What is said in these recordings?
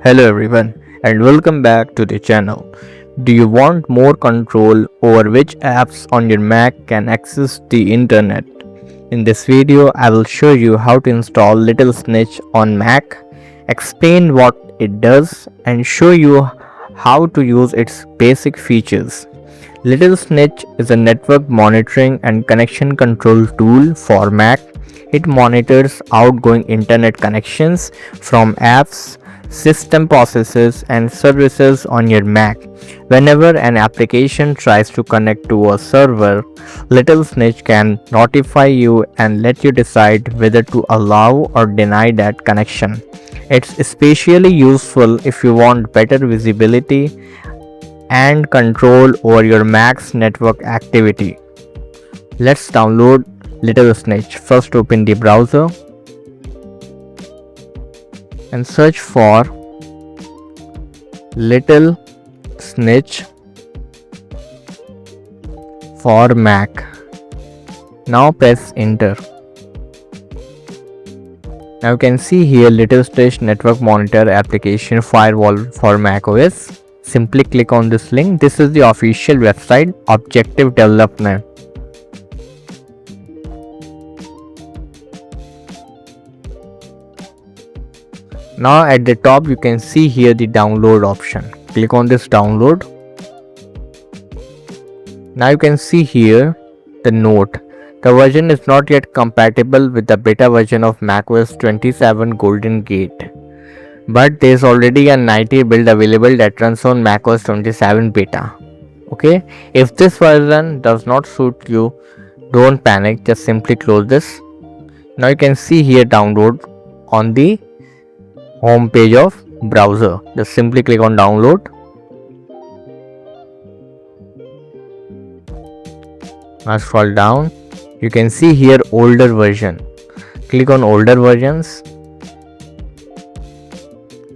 Hello everyone and welcome back to the channel. Do you want more control over which apps on your Mac can access the internet? In this video, I will show you how to install Little Snitch on Mac, explain what it does and show you how to use its basic features. Little Snitch is a network monitoring and connection control tool for Mac. It monitors outgoing internet connections from apps, system processes and services on your Mac. Whenever an application tries to connect to a server, Little Snitch can notify you and let you decide whether to allow or deny that connection. It's especially useful if you want better visibility and control over your Mac's network activity. Let's download Little Snitch. First open the browser and search for Little Snitch for Mac. Now press enter. Now you can see here Little Snitch Network Monitor Application Firewall for macOS. Simply click on this link. This is the official website, Objective Development. Now at the top you can see here the download option. Click on this download. Now you can see here the note. The version is not yet compatible with the beta version of macOS 27 Golden Gate. But there is already a 90 build available that runs on macOS 27 beta. Okay, if this version does not suit you, don't panic, just simply close this. Now you can see here download on the home page of browser. Just simply click on download. Now scroll down. You can see here older version. Click on older versions.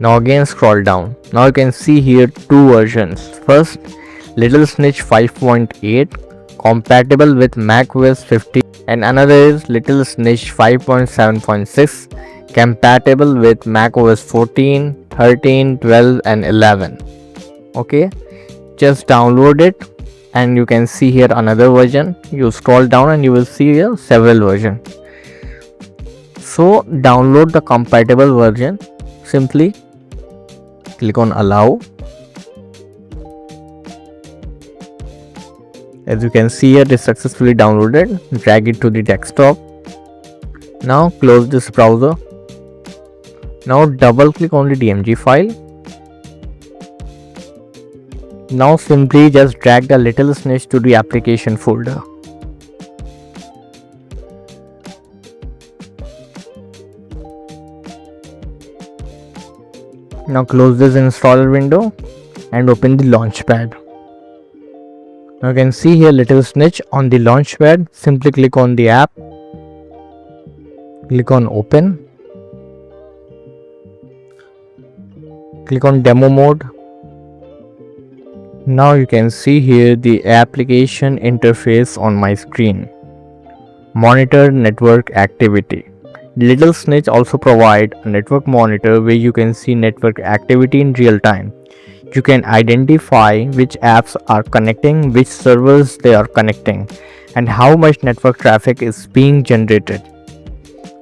Now again scroll down. Now you can see here two versions. First, Little Snitch 5.8 compatible with macOS 50 and another is Little Snitch 5.7.6 compatible with macOS 14, 13, 12 and 11. Okay, just download it and you can see here another version. You scroll down and you will see here several versions. So download the compatible version. Simply click on allow. As you can see here, it is successfully downloaded. Drag it to the desktop. Now close this browser. Now double click on the DMG file. Now simply just drag the Little Snitch to the application folder. Now close this installer window and open the launchpad. Now you can see here Little Snitch on the launchpad. Simply click on the app. Click on open. Click on demo mode. Now you can see here the application interface on my screen. Monitor network activity. Little Snitch also provide a network monitor where you can see network activity in real time. You can identify which apps are connecting, which servers they are connecting, and how much network traffic is being generated.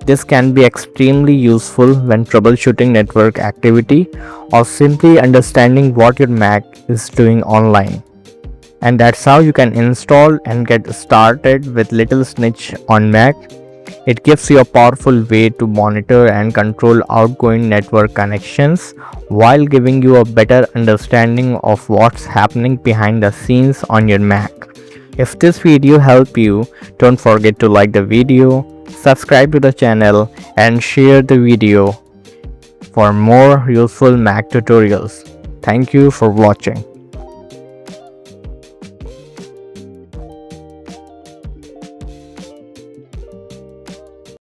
This can be extremely useful when troubleshooting network activity or simply understanding what your Mac is doing online. And that's how you can install and get started with Little Snitch on Mac. It gives you a powerful way to monitor and control outgoing network connections while giving you a better understanding of what's happening behind the scenes on your Mac. If this video helped you, don't forget to like the video, subscribe to the channel and share the video for more useful Mac tutorials. Thank you for watching.